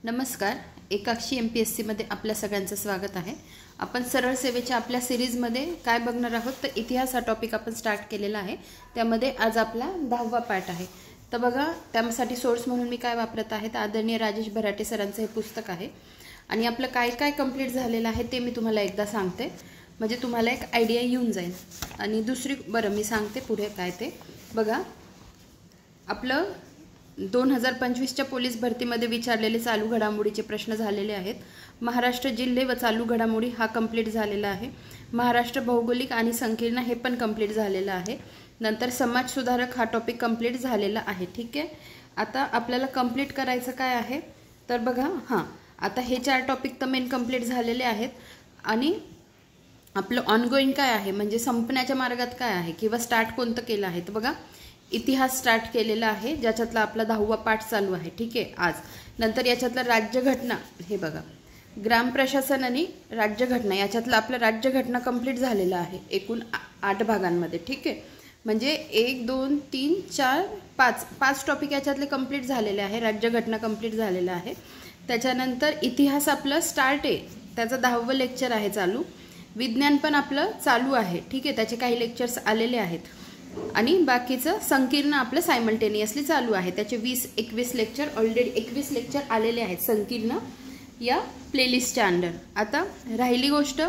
नमस्कार. एकाक्षी MPSC मध्ये आपल्या सगळ्यांचं स्वागत आहे. आपण सरळ सेवेच्या आपल्या सिरीजमध्ये काय बघणार आहोत तर इतिहास हा टॉपिक आपण स्टार्ट केलेला आहे. त्यामध्ये आज आपला 10वा पार्ट आहे. तर बघा, त्यासाठी सोर्स म्हणून मी काय वापरत आहे तर आदरणीय राजेश भराटे सरांचं हे पुस्तक आहे. आणि आपलं काय काय कंप्लीट झालेलं आहे ते मी तुम्हाला एकदा सांगते, म्हणजे तुम्हाला एक आयडिया येऊन जाईल. आणि दुसरी मी सांगते पुढे काय ते बघा. आपलं 2025च्या पोलीस भरतीमध्ये विचारलेले चालू घडामोडीचे प्रश्न झालेले आहेत. महाराष्ट्र जिल्हे व चालू घडामोडी हा कंप्लीट झालेला आहे. महाराष्ट्र भौगोलिक आणि संकीर्ण हे पण कंप्लीट झालेलं आहे. नंतर समाज सुधारक हा टॉपिक कंप्लीट झालेला आहे. ठीक आहे. आता आपल्याला कंप्लीट करायचं काय आहे तर बघा, आता हे 4 टॉपिक तर मेन कंप्लीट झालेले आहेत. आणि आपलं ऑनगोईंग काय आहे, म्हणजे संपण्याच्या मार्गात काय आहे किंवा स्टार्ट कोणतं केलं आहे तर बघा, इतिहास स्टार्ट केलेला आहे, ज्याच्यातला आपला 10वा पाठ चालू आहे. ठीक आहे आज. नंतर याच्यातला राज्यघटना, हे बघा, ग्राम प्रशासन आणि राज्यघटना याच्यातलं आपलं राज्यघटना कंप्लीट झालेलं आहे एकूण 8 भागांमध्ये. ठीक आहे, म्हणजे 1 2 3 4 5 टॉपिक याच्यातले कंप्लीट झालेले आहे. राज्यघटना कंप्लीट झालेला आहे. त्याच्यानंतर इतिहास आपलं स्टार्ट आहे, त्याचं 10वं लेक्चर आहे चालू. विज्ञान पण आपलं चालू आहे. ठीक आहे, त्याचे काही लेक्चर्स आलेले आहेत. आणि बाकीचं संकीर्ण आपलं सायमल्टेनियसली चालू आहे. त्याचे 20-21 लेक्चर ऑलरेडी 21 लेक्चर आलेले आहेत संकीर्ण या प्लेलिस्टच्या अंडर. आता राहिली गोष्ट,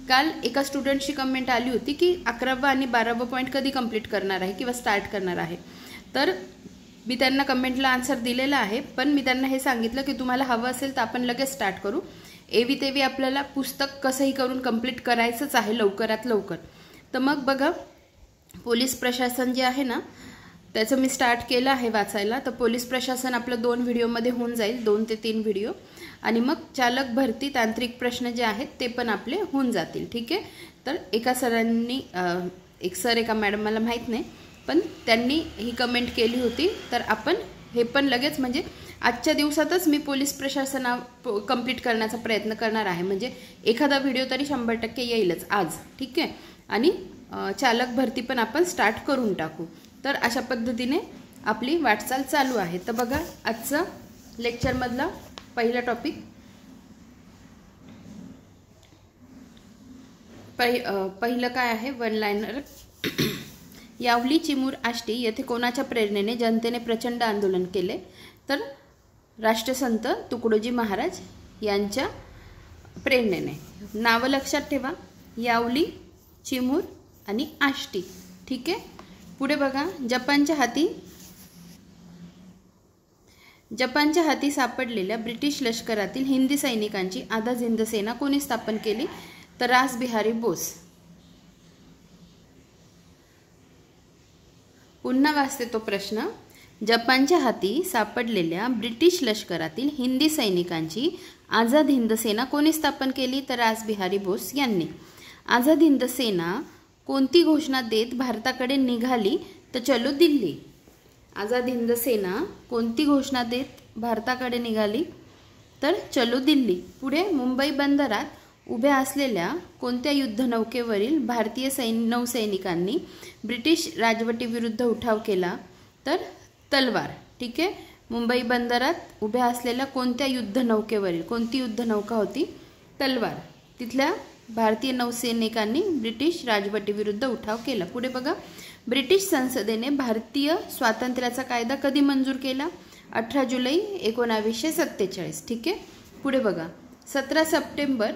काल एका स्टुडंटची कमेंट आली होती की 11वा आणि 12वा पॉईंट कधी कंप्लीट करणार आहे किंवा स्टार्ट करणार आहे. तर मी त्यांना कमेंटला आन्सर दिलेला आहे, पण मी त्यांना हे सांगितलं की तुम्हाला हवं असेल तर आपण लगेच स्टार्ट करू. एवी तेवी आपल्याला पुस्तक कसंही करून कंप्लीट करायचंच आहे लवकरात लवकर. तर मग बघा, पोलीस प्रशासन जे आहे ना त्याचं मी स्टार्ट केलं आहे वाचायला. तर पोलीस प्रशासन आपलं 2 व्हिडिओमध्ये होऊन जाईल, 2 ते 3 व्हिडिओ. आणि मग चालक भरती तांत्रिक प्रश्न जे आहेत ते पण आपले होऊन जातील. ठीक आहे. तर एका सरांनी, एक सर एका मॅडम मला माहीत नाही, पण त्यांनी ही कमेंट केली होती. तर आपण हे पण लगेच, म्हणजे आजच्या दिवसातच मी पोलीस प्रशासना कंप्लीट करण्याचा प्रयत्न करणार आहे. म्हणजे एखादा व्हिडिओ तरी 100% येईलच आज. ठीक आहे. आणि चालक भरती पण आपण स्टार्ट करून टाकू. तर अशा पद्धतीने आपली वाटचाल चालू आहे. तर बघा, आजचं लेक्चरमधला पहिला टॉपिक, पहिलं काय आहे, 1 लाइनर. यावली चिमूर आष्टी येथे कोणाच्या प्रेरणेने जनतेने प्रचंड आंदोलन केले तर राष्ट्रसंत तुकडोजी महाराज यांच्या प्रेरणेने. नावं लक्षात ठेवा, यावली, चिमूर आणि आष्टी. ठीक आहे. पुढे बघा, जपानच्या हाती सापडलेल्या ब्रिटिश लष्करातील हिंदी सैनिकांची आझाद हिंद सेना कोणी स्थापन केली तर रास बिहारी बोस. पुन्हा वाचते तो प्रश्न. जपानच्या हाती सापडलेल्या ब्रिटिश लष्करातील हिंदी सैनिकांची आझाद हिंद सेना कोणी स्थापन केली तर रास बिहारी बोस यांनी. आझाद हिंद सेना कोणती घोषणा देत भारताकडे निघाली तर चलो दिल्ली. आझाद हिंद सेना कोणती घोषणा देत भारताकडे निघाली तर चलो दिल्ली. पुढे, मुंबई बंदरात उभ्या असलेल्या कोणत्या युद्धनौकेवरील भारतीय नौसैनिकांनी ब्रिटिश राजवटीविरुद्ध उठाव केला तर तलवार. ठीक आहे. मुंबई बंदरात उभ्या असलेल्या कोणत्या युद्धनौकेवरील, कोणती युद्धनौका होती, तलवार. तिथल्या भारतीय नौसैनिकांनी ब्रिटिश राजवटीविरुद्ध उठाव केला. पुढे बघा, ब्रिटिश संसदेने भारतीय स्वातंत्र्याचा कायदा कधी मंजूर केला, 18 जुलै 1947. ठीक आहे. पुढे बघा, 17 सप्टेंबर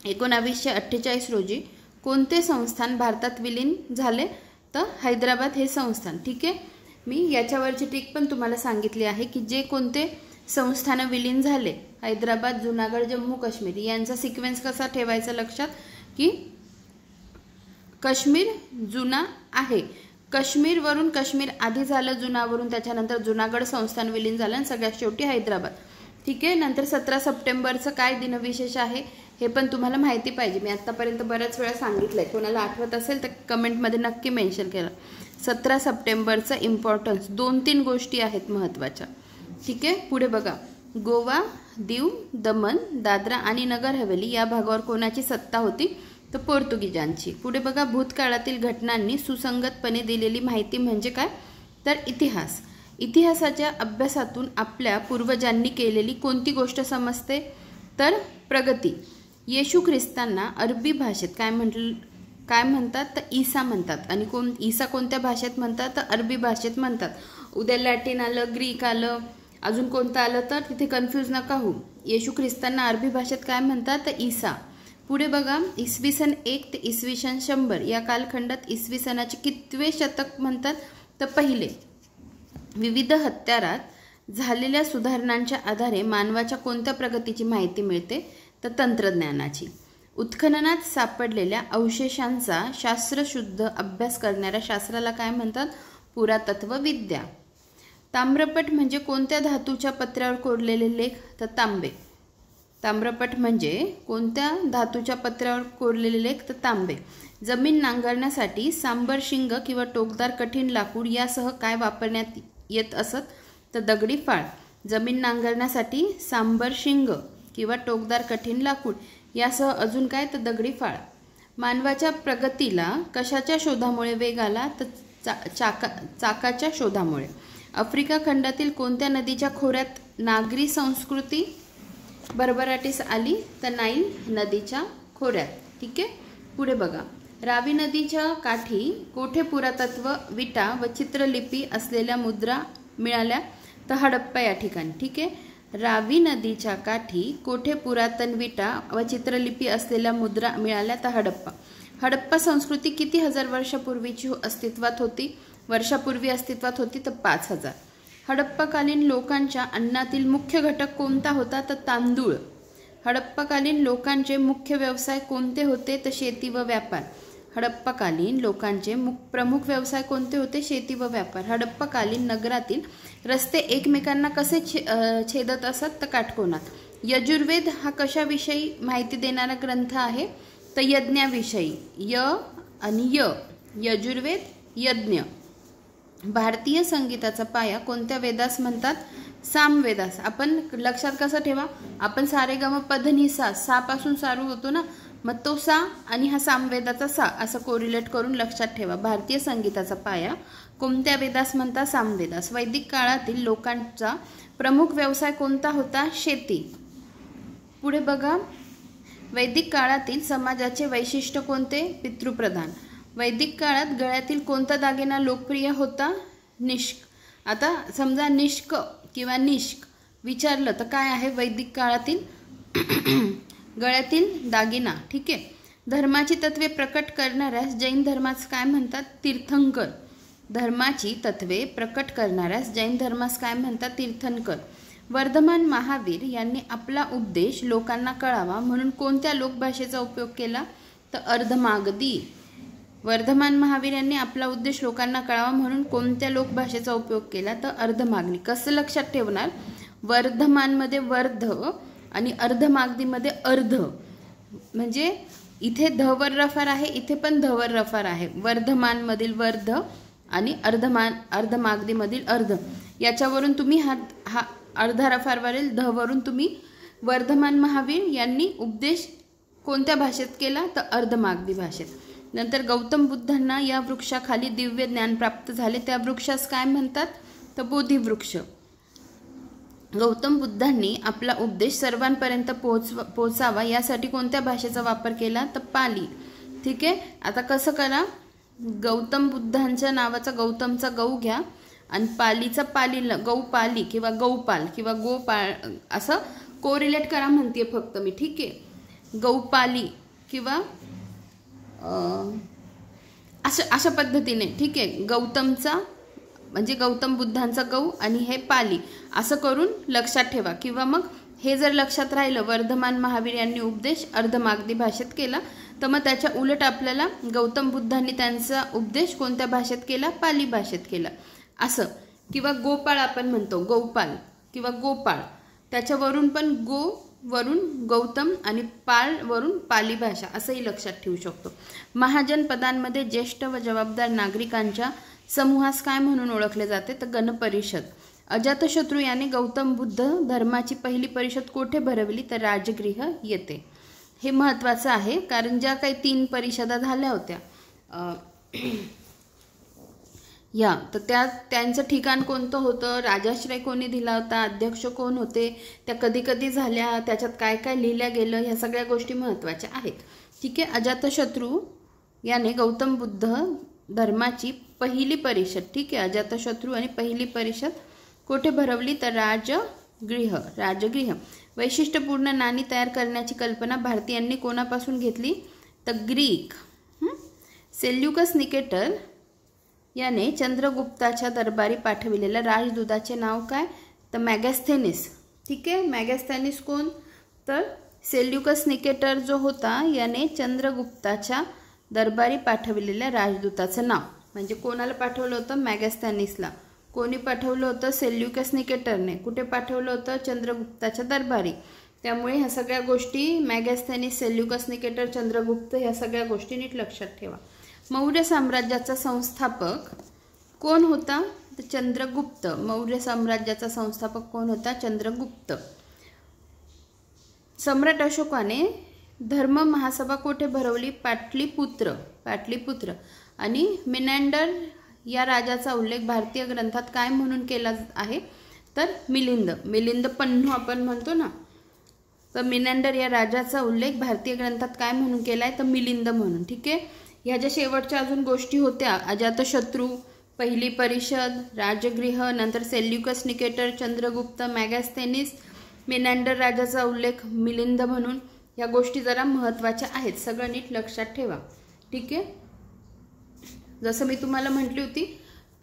1948 रोजी कोणते संस्थान भारतात विलीन झाले तर हैदराबाद हे संस्थान. ठीक आहे. मी याच्यावरची ट्रिक पण तुम्हाला सांगितली आहे की जे कोणते संस्थानं विलीन झाले, हैदराबाद, जुनागड, जम्मू काश्मीर, यांचा सिक्वेन्स कसा ठेवायचा लक्षात, की काश्मीर जुना आहे, काश्मीरवरून काश्मीर आधी झालं, जुनावरून त्याच्यानंतर जुनागड संस्थान विलीन झालं आणि सगळ्यात शेवटी हैदराबाद. ठीक आहे. नंतर 17 सप्टेंबरचं काय दिनविशेष आहे हे पण तुम्हाला माहिती पाहिजे. मी आत्तापर्यंत बऱ्याच वेळा सांगितलंय, कोणाला आठवत असेल तर कमेंटमध्ये नक्की मेन्शन करा. 17 सप्टेंबरचा इम्पॉर्टन्स 2-3 गोष्टी आहेत महत्त्वाच्या. ठीक आहे. पुढे बघा, गोवा, दीव, दमण, दादरा आणि नगर हवेली या भागावर कोणाची सत्ता होती तर पोर्तुगीजांची. पुढे बघा, भूतकाळातील घटनांनी सुसंगतपणे दिलेली माहिती म्हणजे काय तर इतिहास. इतिहासाच्या अभ्यासातून आपल्या पूर्वजांनी केलेली कोणती गोष्ट समजते? तर प्रगती. येशू ख्रिस्तांना अरबी भाषेत काय म्हणतात? तर ईसा म्हणतात. आणि ईसा कोणत्या भाषेत म्हणतात? तर अरबी भाषेत म्हणतात. उद्या लॅटिन आलं, ग्रीक आलं, अजून कोणतं आलं तर तिथे कन्फ्यूज नका होऊ. येशू ख्रिस्तांना अरबी भाषेत काय म्हणतात? तर ईसा. पुढे बघा, इसवी सन 1 ते इसवी सन 100 या कालखंडात इसवी सनाचे कितवे शतक म्हणतात? तर पहिले. विविध हत्यारात झालेल्या सुधारणांच्या आधारे मानवाच्या कोणत्या प्रगतीची माहिती मिळते? तर तंत्रज्ञानाची. उत्खननात सापडलेल्या अवशेषांचा शास्त्रशुद्ध अभ्यास करणाऱ्या शास्त्राला काय म्हणतात? पुरातत्वविद्या. ताम्रपट म्हणजे कोणत्या धातूच्या पत्र्यावर कोरलेले लेख? तर तांबे. ताम्रपट म्हणजे कोणत्या धातूच्या पत्र्यावर कोरलेले लेख? तर तांबे. जमीन नांगरण्यासाठी सांबर शिंग किंवा टोकदार कठीण लाकूड यासह काय वापरण्यात येत असत? तर दगडी फाळ. जमीन नांगरण्यासाठी सांबर शिंग किंवा टोकदार कठीण लाकूड यासह अजून काय? तर दगडी फाळ. मानवाच्या प्रगतीला कशाच्या शोधामुळे वेग आला? तर चाकाच्या शोधामुळे. आफ्रिका खंडातील कोणत्या नदीच्या खोऱ्यात नागरी संस्कृती भरभराटीस आली? तर नाईल नदीच्या खोऱ्यात. ठीक आहे. पुढे बघा, रावी नदीच्या काठी कोठे पुरातत्व विटा व चित्रलिपी असलेल्या मुद्रा मिळाल्या? तर हडप्पा या ठिकाणी. ठीक आहे. रावी नदीच्या काठी कोठे पुरातन विटा व चित्रलिपी असलेल्या मुद्रा मिळाल्या? तर हडप्पा. हडप्पा संस्कृती किती हजार वर्षापूर्वीची अस्तित्वात होती? वर्षापूर्वी अस्तित्वात होती? तर 5000. हडप्पाकालीन लोकांच्या अन्नातील मुख्य घटक कोणता होता? तर तांदूळ. हडप्पाकालीन लोकांचे मुख्य व्यवसाय कोणते होते? तर शेती व व्यापार. हडप्पाकालीन लोकांचे प्रमुख व्यवसाय कोणते होते? शेती व व्यापार. हडप्पाकालीन नगरातील रस्ते एकमेकांना कसे छेदत असत? तर काटकोनात. यजुर्वेद हा कशाविषयी माहिती देणारा ग्रंथ आहे? तर यज्ञाविषयी. यजुर्वेद यज्ञ. भारतीय संगीताचा पाया कोणत्या वेदास म्हणतात? सामवेदास. आपण लक्षात कसं ठेवा, आपण सारेगम पधनी सा पासून चालू होतो ना, मग तो सा आणि हा सामवेदाचा सा असं कोरिलेट करून लक्षात ठेवा. भारतीय संगीताचा पाया कोणत्या वेदास म्हणतात? सामवेदास. वैदिक काळातील लोकांचा प्रमुख व्यवसाय कोणता होता? शेती. पुढे बघा, वैदिक काळातील समाजाचे वैशिष्ट्य कोणते? पितृप्रधान. वैदिक काळात गळ्यातील कोणता दागिना लोकप्रिय होता? निष्क. आता समजा निष्क किंवा निष्क विचारलं तर काय आहे वैदिक काळातील? गळ्यातील दागिना. ठीक आहे. धर्माची तत्वे प्रकट करणाऱ्यास जैन धर्मास काय म्हणतात? तीर्थंकर. धर्माची तत्वे प्रकट करणाऱ्यास जैन धर्मास काय म्हणतात? तीर्थंकर. वर्धमान महावीर यांनी आपला उपदेश लोकांना कळावा म्हणून कोणत्या लोकभाषेचा उपयोग केला? तर अर्धमागधी. वर्धमान महावीर यांनी आपला उद्देश लोकांना कळावा म्हणून कोणत्या लोकभाषेचा उपयोग केला? तर अर्धमागधी. कसं लक्षात ठेवणार? वर्धमानमध्ये वर्ध आणि अर्धमागधीमध्ये अर्ध. म्हणजे इथे धवर रफार आहे, इथे पण धवर रफार आहे. वर्धमानमधील वर्ध आणि अर्धमागधीमधील अर्ध. याच्यावरून तुम्ही हा अर्धा रफारवरील धवरून तुम्ही वर्धमान महावीर यांनी उपदेश कोणत्या भाषेत केला? तर अर्धमागधी भाषेत. नंतर गौतम बुद्धांना या वृक्षाखाली दिव्य ज्ञान प्राप्त झाले, त्या वृक्षास काय म्हणतात? तर बोधिवृक्ष. गौतम बुद्धांनी आपला उपदेश सर्वांपर्यंत पोहोचावा यासाठी कोणत्या भाषेचा वापर केला? तर पाली. ठीक आहे. आता कसं करा, गौतम बुद्धांच्या नावाचा गौतमचा गौ घ्या आणि पालीचा गौपाली किंवा गौपाल किंवा गोपाळ असं कोरिलेट करा म्हणते फक्त मी. ठीक आहे. गौपाली किंवा अशा पद्धतीने. ठीक आहे. गौतमचा म्हणजे गौतम बुद्धांचा गौ आणि हे पाली असं करून लक्षात ठेवा. किंवा मग हे जर लक्षात राहिलं वर्धमान महावीर यांनी उपदेश अर्धमागधी भाषेत केला, तर मग त्याच्या उलट आपल्याला गौतम बुद्धांनी त्यांचा उपदेश कोणत्या भाषेत केला? पाली भाषेत केला असं. किंवा गोपाळ आपण म्हणतो, गौपाल किंवा गोपाळ. त्याच्यावरून पण गो वरून गौतम आणि पाळ वरून पाली भाषा असंही लक्षात ठेवू शकतो. महाजन पदांमध्ये ज्येष्ठ व जबाबदार नागरिकांच्या समूहास काय म्हणून ओळखले जाते? तर गणपरिषद. अजातशत्रू याने गौतम बुद्ध धर्माची पहिली परिषद कोठे भरवली? तर राजगृह येते. हे महत्त्वाचं आहे कारण ज्या काही 3 परिषदा झाल्या होत्या या तर त्यांचं ठिकाण कोणतं होतं, राजाश्रय कोणी दिला होता, अध्यक्ष कोण होते, त्या कधी कधी झाल्या, त्याच्यात काय काय लिहिलं गेलं, ह्या सगळ्या गोष्टी महत्त्वाच्या आहेत. ठीक आहे. अजातशत्रू याने गौतम बुद्ध धर्माची पहिली परिषद, ठीक आहे, अजातशत्रू आणि पहिली परिषद कोठे भरवली तर राजगृह. वैशिष्ट्यपूर्ण नाणी तयार करण्याची कल्पना भारतीयांनी कोणापासून घेतली तर ग्रीक. सेल्युकस निकेटर याने चंद्रगुप्ताच्या दरबारी पाठविलेल्या राजदूताचे नाव काय तर मॅगॅस्थेनिस. ठीक आहे. मॅगॅस्थेनिस कोण तर सेल्युकस निकेटर जो होता याने चंद्रगुप्ताच्या दरबारी पाठविलेल्या राजदूताचं नाव, म्हणजे कोणाला पाठवलं होतं मॅगॅस्थेनिसला. कोणी पाठवलं होतं सेल्युकस निकेटरने. कुठे पाठवलं होतं चंद्रगुप्ताच्या दरबारी. त्यामुळे ह्या सगळ्या गोष्टी मॅगॅस्थेनिस, सेल्युकस निकेटर, चंद्रगुप्त ह्या सगळ्या गोष्टी नीट लक्षात ठेवा. मौर्य साम्राज्याचा संस्थापक कोण होता तर चंद्रगुप्त. मौर्य साम्राज्याचा संस्थापक कोण होता चंद्रगुप्त. सम्राट अशोकाने धर्म महासभा कोठे भरवली पाटलीपुत्र. आणि मिनॅंडर या राजाचा उल्लेख भारतीय ग्रंथात काय म्हणून केला आहे तर मिलिंद पन्नू आपण म्हणतो ना, तर मिनॅंडर या राजाचा उल्लेख भारतीय ग्रंथात काय म्हणून केला आहे तर मिलिंद म्हणून. ठीक आहे. ह्या ज्या शेवटच्या अजून गोष्टी होत्या, अजातशत्रू, पहिली परिषद, राजगृह, नंतर सेल्युकस निकेटर, चंद्रगुप्त, मॅगॅस्थेनिस, मिनॅंडर राजाचा उल्लेख मिलिंद म्हणून, ह्या गोष्टी जरा महत्त्वाच्या आहेत. सगळं नीट लक्षात ठेवा. ठीक आहे. जसं मी तुम्हाला म्हटली होती,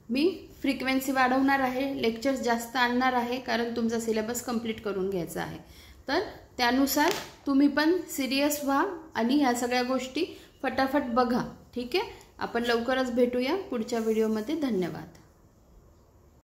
मी फ्रिक्वेन्सी वाढवणार आहे, लेक्चर्स जास्त आणणार आहे, कारण तुमचा सिलेबस कंप्लीट करून घ्यायचा आहे. तर त्यानुसार तुम्ही पण सिरियस व्हा आणि ह्या सगळ्या गोष्टी फटाफट बघा. ठीक आहे. आपण लवकरच भेटूया पुढच्या व्हिडिओमध्ये. धन्यवाद.